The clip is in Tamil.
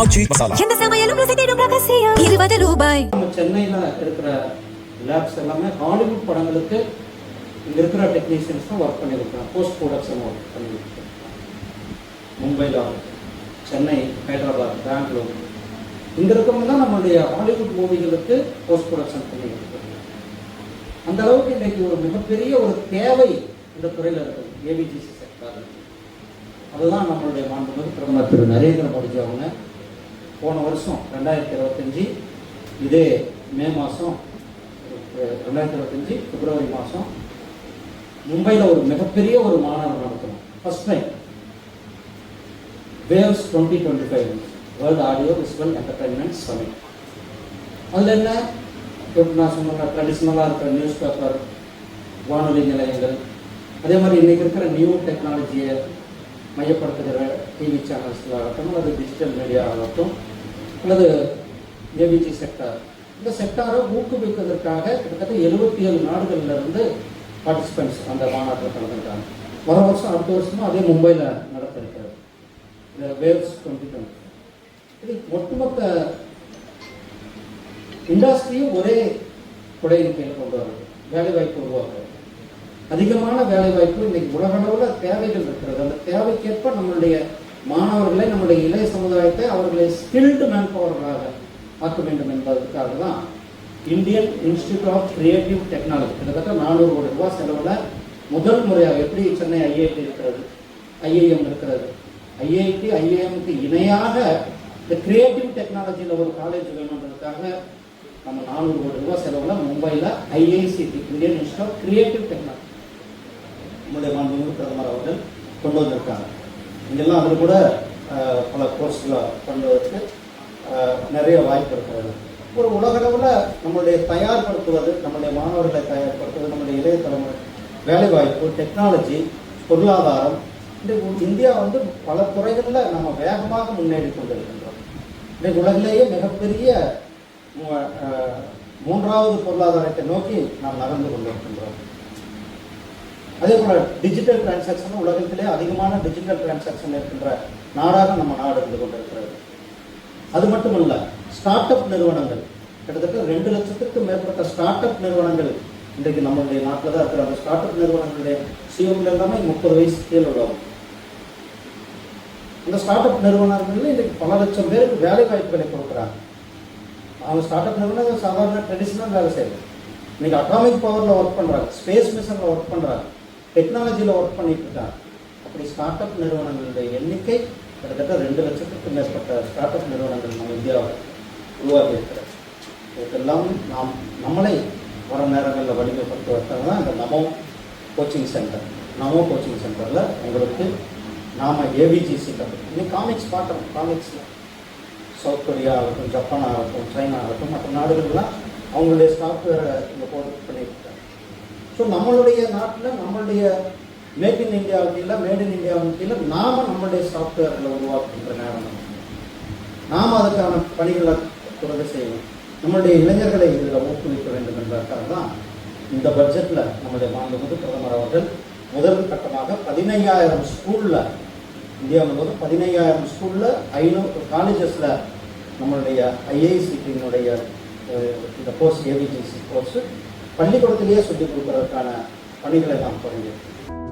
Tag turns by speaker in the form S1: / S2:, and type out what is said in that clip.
S1: ஆச்சி மசாலா.
S2: எந்த சமையலும் ருசி தேடும் ரகசியம் ₹20.
S3: நம்ம சென்னையில் இருக்கிற லேப்ஸ் எல்லாமே ஹாலிவுட் படங்களுக்கு இங்கே இருக்கிற டெக்னீஷியன்ஸ் தான் ஒர்க் பண்ணியிருக்காங்க. போஸ்ட் ப்ரொடக்ஷன் ஒர்க் பண்ணியிருக்காங்க. மும்பையில், சென்னை, ஹைதராபாத், பெங்களூர் இங்கே இருக்கிறவங்க தான் நம்மளுடைய ஹாலிவுட் மூவிகளுக்கு போஸ்ட் ப்ரொடக்ஷன் பண்ணியிருக்காங்க. அந்த அளவுக்கு இன்றைக்கு ஒரு மிகப்பெரிய ஒரு தேவை இந்த துறையில் இருக்குது, ஏவிஜிசி செக்டார். அதுதான் நம்மளுடைய மாண்புமிகு பிரதமர் திரு நரேந்திர மோடிஜி அவங்க போன வருஷம் 2025 இதே மே மாதம் 2025 பிப்ரவரி மாதம் மும்பையில் ஒரு மிகப்பெரிய ஒரு மாநாடு நடத்தணும். First time Waves 2025 world audio visual entertainment summit. அதில் என்ன, நான் சொன்ன ட்ரெடிஷ்னலாக இருக்கிற நியூஸ் பேப்பர், வானொலி நிலையங்கள், அதே மாதிரி இன்றைக்கி இருக்கிற நியூ டெக்னாலஜியை மையப்படுத்துகிற டிவி சேனல்ஸில் ஆகட்டும், அல்லது டிஜிட்டல் மீடியா ஆகட்டும், அல்லது ஏவிஜி செக்டார், இந்த செக்டாரை ஊக்குவிப்பதற்காக கிட்டத்தட்ட 77 நாடுகளிலிருந்து பார்ட்டிசிபென்ட்ஸ் அந்த மாநாட்டில் கலந்துருக்காங்க. வர வருஷம் அடுத்த வருஷமும் அதே மும்பையில் நடத்த இருக்கிறது இந்த வேவ்ஸ் 2020. இது ஒட்டுமொத்த இண்டஸ்ட்ரியும் ஒரே குடையின் கீழ் கொண்டு வருது, வேலைவாய்ப்பு உருவாக்குறது. அதிகமான வேலைவாய்ப்பு இன்னைக்கு உலகளவில் தேவைகள் இருக்கிறது. அந்த தேவைக்கேற்ப நம்மளுடைய மாணவர்களை, நம்முடைய இளைய சமுதாயத்தை அவர்களை ஸ்கில்டு மேன் பவர்களாக ஆக்க வேண்டும் என்பதற்காக தான் Indian Institute of Creative Technology கிட்டத்தட்ட 400 கோடி ரூபாய் செலவில் முதல் முறையாக, எப்படி சென்னை ஐஐடி இருக்கிறது, ஐஐஎம் இருக்கிறது, ஐஐடி ஐஐஎம்க்கு இணையாக இந்த கிரியேட்டிவ் டெக்னாலஜியில் ஒரு காலேஜ் வேணுன்றதுக்காக நம்ம 400 கோடி ரூபாய் செலவில் மும்பையில் IICT, Indian Institute of Creative Technology, நம்முடைய மாண்புமிகு பிரதமர் அவர்கள் கொண்டு வந்திருக்காங்க. இங்கெல்லாம் அதில் கூட பல கோர்ஸ்களை பண்ணுவதற்கு நிறைய வாய்ப்பு இருக்கிறது. ஒரு உலகளவில் நம்மளுடைய தயார்படுத்துவது, நம்முடைய மாணவர்களை தயார்படுத்துவது, நம்முடைய இளைய தலைமுறை வேலைவாய்ப்பு, டெக்னாலஜி, பொருளாதாரம், இந்தியா பல துறைகளில் நம்ம வேகமாக முன்னேறி கொண்டிருக்கின்றோம். இன்றைக்கு உலகிலேயே மிகப்பெரிய 3வது பொருளாதாரத்தை நோக்கி நாம் நகர்ந்து கொண்டிருக்கின்றோம். அதே போல் டிஜிட்டல் டிரான்சாக்ஷன், உலகத்திலே அதிகமான டிஜிட்டல் டிரான்சாக்ஷன் இருக்கின்ற நாடாக நம்ம நாடு இருந்து கொண்டிருக்கிறது. அது மட்டுமல்ல, ஸ்டார்ட் அப் நிறுவனங்கள் கிட்டத்தட்ட 2 லட்சத்துக்கும் மேற்பட்ட ஸ்டார்ட் அப் நிறுவனங்கள் இன்றைக்கு நம்மளுடைய நாட்டில் தான் இருக்கிற. அந்த ஸ்டார்ட் அப் நிறுவனங்களுடைய சிஓக்கள் எல்லாமே 30 வயசு கீழே உள்ளவங்க. இந்த ஸ்டார்ட் அப் நிறுவனங்கள் இன்றைக்கு பல லட்சம் பேருக்கு வேலை வாய்ப்புகளை கொடுக்குறாங்க. அவங்க ஸ்டார்ட் அப் நிறுவனம் சாதாரண ட்ரெடிஷ்னல் வேலை செய்யுது. இன்னைக்கு அட்டாமிக் பவரில் ஒர்க் பண்ணுறாங்க, ஸ்பேஸ் மிஷனில் ஒர்க் பண்ணுறாங்க, டெக்னாலஜியில் ஒர்க் பண்ணிட்டு இருக்காங்க. அப்படி ஸ்டார்ட் அப் நிறுவனங்களுடைய எண்ணிக்கை கிட்டத்தட்ட 2 லட்சத்துக்கும் மேற்பட்ட ஸ்டார்ட் அப் நிறுவனங்கள் நம்ம இந்தியாவில் உருவாகி இருக்கிறது. இதுக்கெல்லாம் நம்மளை வர நேரங்களில் வலிமைப்படுத்துவதற்காக தான் இந்த நமோ கோச்சிங் சென்டரில் உங்களுக்கு நாம் ஏவிஜிசி இன்னைக்கு காமிக்ஸ் பார்க்குறோம். காமிக்ஸில் சவுத் கொரியா ஆகட்டும், ஜப்பான் ஆகட்டும், சைனா ஆகட்டும், மற்ற நாடுகள்லாம் அவங்களுடைய சாஃப்ட்வேரை இங்கே போட்டு பண்ணியிருக்காங்க. ஸோ நம்மளுடைய நாட்டில் நம்மளுடைய மேக் இன் இந்தியாவுக்கு இல்லை, மேட் இன் இந்தியாவுக்கு இல்லை, நாம் நம்மளுடைய சாஃப்ட்வேரில் உருவாக்குகின்ற நேரம் நாம் அதுக்கான பணிகளை தொடர்ந்து செய்யணும். நம்மளுடைய இளைஞர்களை இதில் ஊக்குவிக்க வேண்டும் என்பதற்காக தான் இந்த பட்ஜெட்டில் நம்முடைய மாண்புமிகு பிரதமர் அவர்கள் முதல் கட்டமாக 15,000 ஸ்கூலில், இந்தியா முழுவதும் 15,000 ஸ்கூலில் 500 காலேஜஸில் நம்மளுடைய ஐஐசிடியினுடைய இந்த கோர்ஸ், ஏவிஜிசி கோர்ஸு பள்ளிக்கூடத்திலேயே சொல்லிக் கொடுப்பதற்கான பணிகளை நாம் தொடங்கியிருக்கோம்.